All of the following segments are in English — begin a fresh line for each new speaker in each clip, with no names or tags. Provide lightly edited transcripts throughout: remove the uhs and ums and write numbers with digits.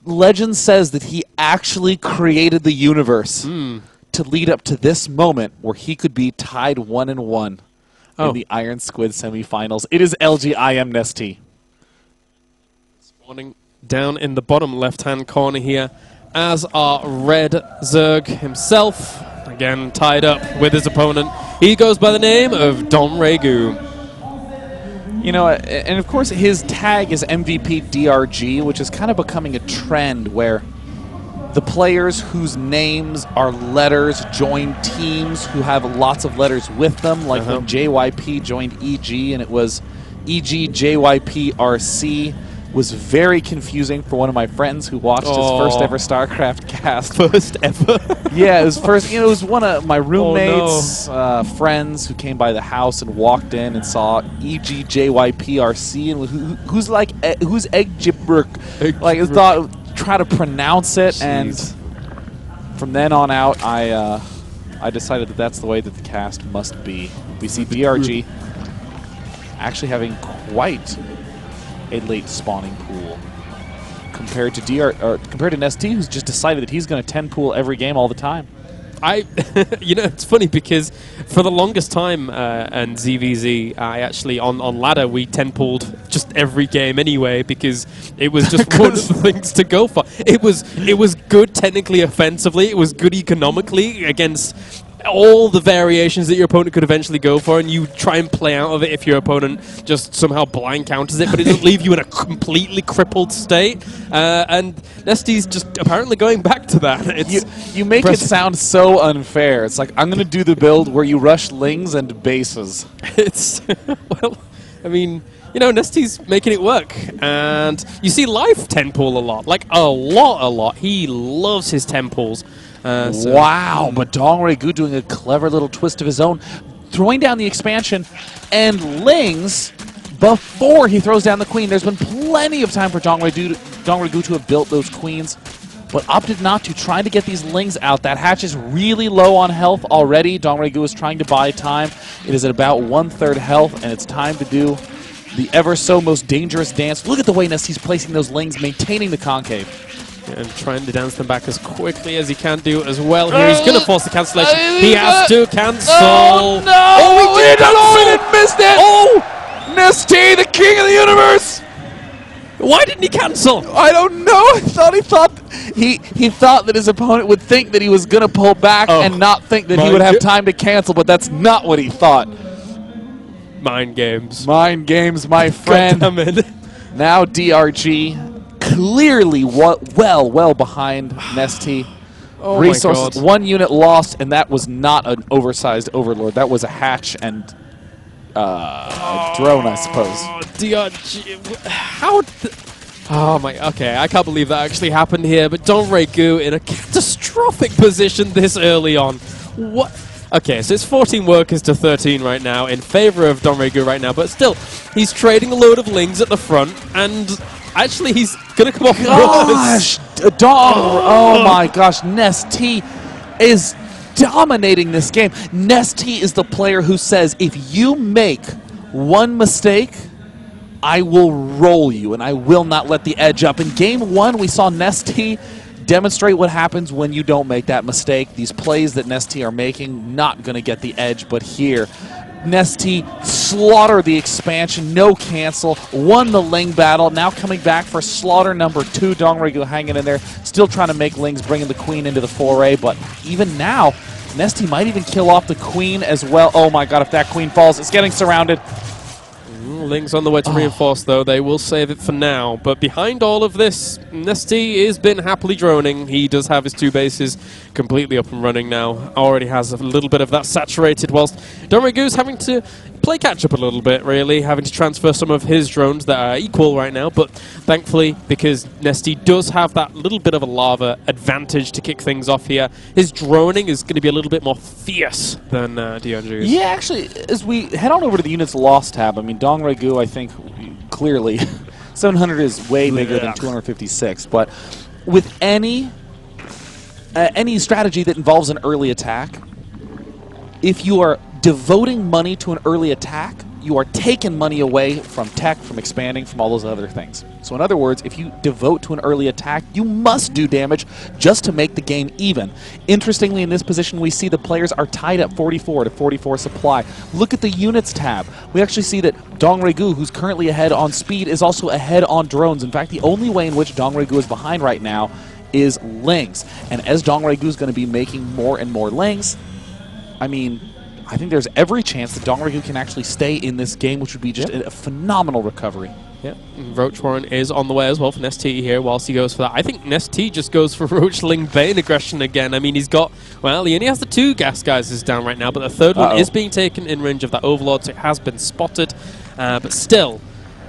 legend says that he actually created the universe to lead up to this moment where he could be tied 1-1 in the Iron Squid semifinals. It is LGIM NesTea.
Spawning down in the bottom left-hand corner here, as are Red Zerg himself, again tied up with his opponent. He goes by the name of DongRaeGu.
You know, and of course his tag is MVP DRG, which is kind of becoming a trend where the players whose names are letters join teams who have lots of letters with them, like when JYP joined EG and it was EG JYP RC. Was very confusing for one of my friends who watched his first ever StarCraft cast.
First ever?
Yeah, it was first. You know, it was one of my roommates' friends who came by the house and walked in and saw EGJYPRC and who's Eggjibrook? Like, thought try to pronounce it, and from then on out, I decided that that's the way that the cast must be. We see DRG actually having quite a late spawning pool compared to NesTea, who's just decided that he's going to 10 pool every game all the time.
You know, it's funny because for the longest time and ZVZ, I actually on ladder we 10 pooled just every game anyway because it was just one of the things to go for. It was good technically, offensively. It was good economically against all the variations that your opponent could eventually go for, and you try and play out of it if your opponent just somehow blind counters it, but it doesn't leave you in a completely crippled state. And NesTea's just apparently going back to that. It's
you make it sound so unfair. It's like, I'm going to do the build where you rush lings and bases.
It's, well, I mean, you know, NesTea's making it work. And you see Life 10 pool a lot. Like, a lot. He loves his 10 pools.
Wow, but DongRaeGu doing a clever little twist of his own, throwing down the expansion and lings before he throws down the queen. There's been plenty of time for DongRaeGu to have built those queens, but opted not to, trying to get these lings out. That hatch is really low on health already. DongRaeGu is trying to buy time. It is at about 1/3 health, and it's time to do the ever so most dangerous dance. Look at the way NesTea's placing those lings, maintaining the concave.
And trying to dance them back as quickly as he can do as well. Here he's going to force the cancellation. He has to cancel.
Oh, no!
Oh, he did cancel!
It missed it!
Oh!
NesTea, the king of the universe!
Why didn't he cancel?
I don't know. I thought he thought that his opponent would think that he was going to pull back and not think that he would have time to cancel, but that's not what he thought.
Mind games.
Mind games, my friend. Now DRG clearly well behind NesTea.
Oh,
resources,
my God.
1 unit lost, and that was not an oversized overlord. That was a hatch and a drone, I suppose.
DRG, how? Oh my, okay, I can't believe that actually happened here, but DongRaeGu in a catastrophic position this early on. What? Okay, so it's 14 workers to 13 right now in favor of DongRaeGu right now, but still, he's trading a load of lings at the front, and actually he's going to come off
Gosh, oh my gosh, NesTea is dominating this game. NesTea is the player who says, if you make one mistake, I will roll you, and I will not let the edge up. In game 1, we saw NesTea demonstrate what happens when you don't make that mistake. These plays that NesTea are making, not going to get the edge, but here, NesTea slaughtered the expansion, no cancel, won the Ling battle, now coming back for slaughter number 2. DongRaeGu hanging in there, still trying to make Lings, bringing the queen into the foray, but even now, NesTea might even kill off the queen as well. Oh my god, if that queen falls, it's getting surrounded.
Lings on the way to reinforce, though. They will save it for now. But behind all of this, NesTea has been happily droning. He does have his 2 bases completely up and running now. Already has a little bit of that saturated, whilst DongRaeGu's having to play catch-up a little bit, really, having to transfer some of his drones that are equal right now. But thankfully, because NesTea does have that little bit of a lava advantage to kick things off here, his droning is going to be a little bit more fierce than DongRaeGu's.
Yeah, actually, as we head on over to the units lost tab, I mean, DongRaeGu, I think, clearly, 700 is way bigger than 256, but with any strategy that involves an early attack, if you are devoting money to an early attack, you are taking money away from tech, from expanding, from all those other things. So in other words, if you devote to an early attack, you must do damage just to make the game even. Interestingly, in this position, we see the players are tied at 44 to 44 supply. Look at the units tab. We actually see that DongRaeGu, who's currently ahead on speed, is also ahead on drones. In fact, the only way in which DongRaeGu is behind right now is Lings. And as DongRaeGu is going to be making more and more Lings, I mean, I think there's every chance that DongRaeGu can actually stay in this game, which would be just a phenomenal recovery.
Yeah, Roach Warren is on the way as well for NesTea here whilst he goes for that. I think NesTea just goes for Roachling Bane aggression again. I mean, he's got, well, he only has the 2 gas guys down right now, but the third one is being taken in range of that Overlord, so it has been spotted. But still,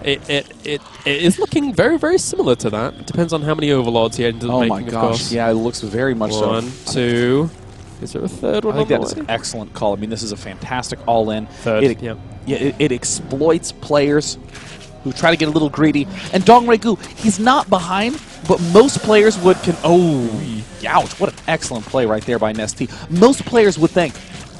it is looking very, very similar to that. It depends on how many Overlords he ends up making,
my gosh. Yeah, it looks very much so.
1, 2... Is there a third one?
I think that is an excellent call. I mean, this is a fantastic all-in.
Third,
it exploits players who try to get a little greedy. And DongRaeGu, he's not behind, but most players would ouch, what an excellent play right there by NesTea. Most players would think,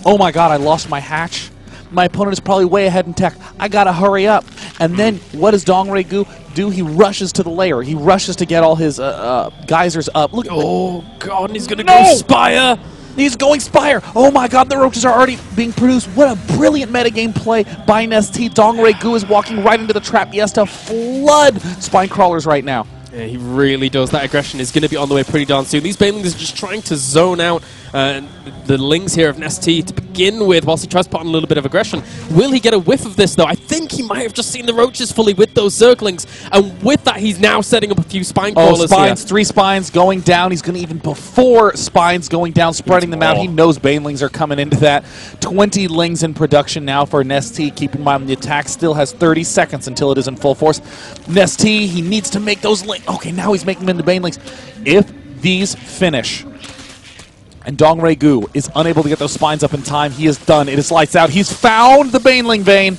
oh my god, I lost my hatch. My opponent is probably way ahead in tech. I gotta hurry up. And then what does DongRaeGu do? He rushes to the lair. He rushes to get all his geysers up. Look,
oh god, and he's gonna go Spire.
He's going Spire. Oh my god, the roaches are already being produced. What a brilliant metagame play by NesTea. DongRaeGu is walking right into the trap. He has to flood Spine Crawlers right now.
Yeah, he really does. That aggression is going to be on the way pretty darn soon. These Banelings are just trying to zone out the Lings here of NesTea to begin with, whilst he tries to put on a little bit of aggression. Will he get a whiff of this, though? I think he might have just seen the roaches fully with those Zerglings, and with that, he's now setting up a few Spine Crawlers
Spines,
here.
3 Spines going down. He's going to even before Spines going down, spreading them out. He knows Banelings are coming into that. 20 Lings in production now for NesTea. Keep in mind, the attack still has 30 seconds until it is in full force. NesTea, he needs to make those Lings. Okay, now he's making them into Banelings. If these finish, and DongRaeGu is unable to get those spines up in time, he is done. It is lights out. He's found the Baneling vein.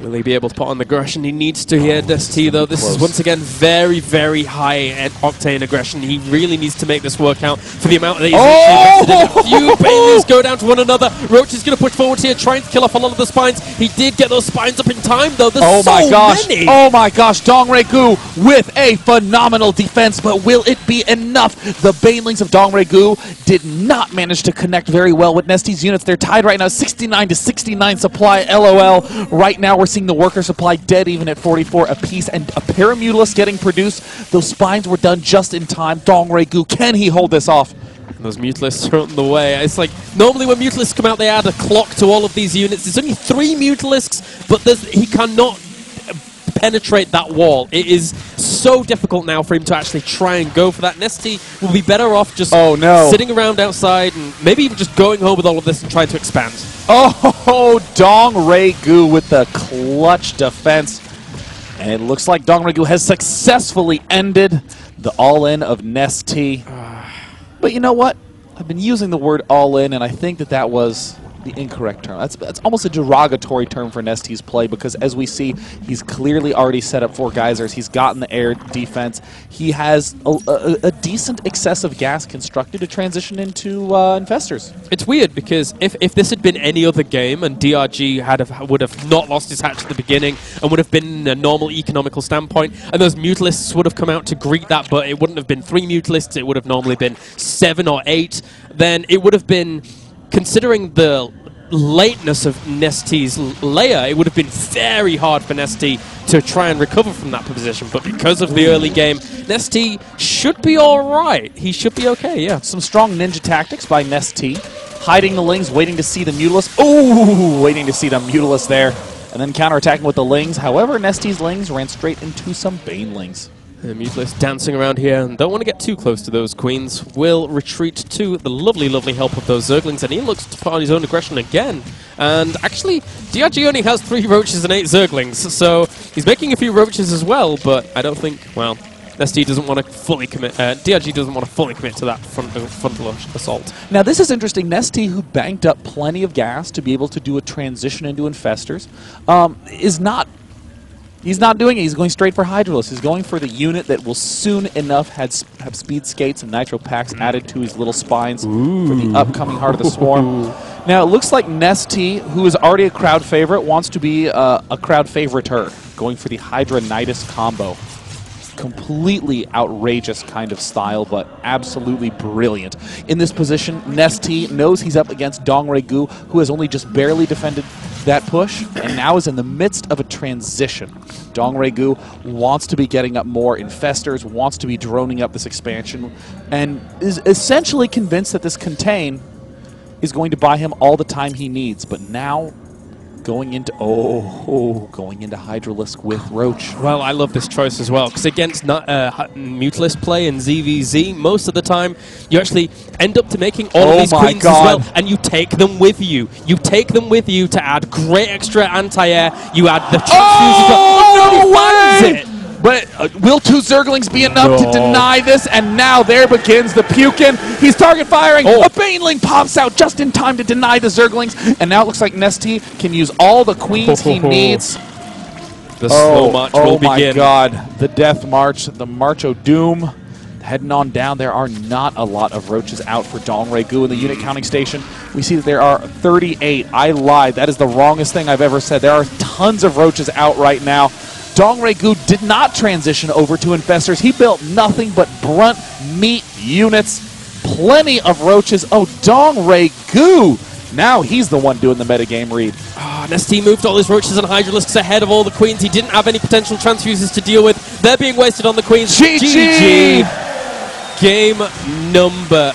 Will he be able to put on the aggression he needs to here, NesTea, though? This is once again very, very high octane aggression. He really needs to make this work out for the amount that he's invested in. A few Banelings go down to one another. Roach is going to push forward here, trying to kill off a lot of the spines. He did get those spines up in time, though. There's so many.
Oh my gosh, DongRaeGu with a phenomenal defense, but will it be enough? The Banelings of DongRaeGu did not manage to connect very well with NesTea's units. They're tied right now, 69 to 69 supply, LOL. Right now, we're seeing the worker supply dead even at 44 apiece, and a Paramutulus getting produced. Those spines were done just in time. DongRaeGu, can he hold this off?
Those Mutalisks are on the way. It's like, normally when Mutalisks come out, they add a clock to all of these units. There's only 3 Mutalisks, but he cannot penetrate that wall. It is so difficult now for him to actually try and go for that. NesTea will be better off just sitting around outside and maybe even just going home with all of this and trying to expand.
Oh, DongRaeGu with the clutch defense. And it looks like DongRaeGu has successfully ended the all-in of NesTea. But you know what? I've been using the word all-in, and I think that was the incorrect term. That's almost a derogatory term for NesTea's play, because as we see, he's clearly already set up 4 geysers. He's gotten the air defense. He has a decent excessive gas constructed to transition into infestors.
It's weird, because if this had been any other game and DRG would have not lost his hatch at the beginning and would have been a normal economical standpoint, and those Mutalisks would have come out to greet that, but it wouldn't have been 3 Mutalisks, it would have normally been 7 or 8, then it would have been, considering the lateness of NesTea's layer, it would have been very hard for NesTea to try and recover from that position. But because of the early game, NesTea should be all right. He should be okay, yeah.
Some strong ninja tactics by NesTea. Hiding the Lings, waiting to see the Mutalisks. Ooh, waiting to see the Mutalisks there. And then counterattacking with the Lings. However, NesTea's Lings ran straight into some Banelings.
The Mutalisks dancing around here and don't want to get too close to those queens. Will retreat to the lovely, lovely help of those Zerglings, and he looks to put on his own aggression again. And actually, DRG only has 3 roaches and 8 Zerglings, so he's making a few roaches as well, but I don't think, well, NesTea doesn't want to fully commit, DRG doesn't want to fully commit to that frontal assault.
Now this is interesting. NesTea, who banked up plenty of gas to be able to do a transition into infestors, He's not doing it. He's going straight for Hydralisk. He's going for the unit that will soon enough have speed skates and nitro packs added to his little spines for the upcoming Heart of the Swarm. Now, it looks like NesTea, who is already a crowd favorite, wants to be a crowd favoriter, going for the Hydra Nidus combo. Completely outrageous kind of style, but absolutely brilliant. In this position, NesTea knows he's up against DongRaeGu, who has only just barely defended that push, and now is in the midst of a transition. DongRaeGu wants to be getting up more infestors, wants to be droning up this expansion, and is essentially convinced that this contain is going to buy him all the time he needs. But now, going into Hydralisk with Roach.
Well, I love this choice as well, because against Mutalist play and ZVZ, most of the time you actually end up to making all of these queens as well, and you take them with you. You take them with you to add great extra anti-air. You add the
no way! But will 2 Zerglings be enough to deny this? And now there begins the pukin. He's target firing. A Baneling pops out just in time to deny the Zerglings. And now it looks like NesTea can use all the queens he needs.
The slow march will begin.
Oh my god. The Death March, the March o' Doom. Heading on down, there are not a lot of roaches out for DongRaeGu in the unit counting station. We see that there are 38. I lied. That is the wrongest thing I've ever said. There are tons of roaches out right now. DongRaeGu did not transition over to infestors. He built nothing but brunt meat units. Plenty of roaches. Oh, DongRaeGu! Now he's the one doing the metagame read.
NesTea moved all his roaches and Hydralisks ahead of all the queens. He didn't have any potential transfuses to deal with. They're being wasted on the queens.
GG!
Game number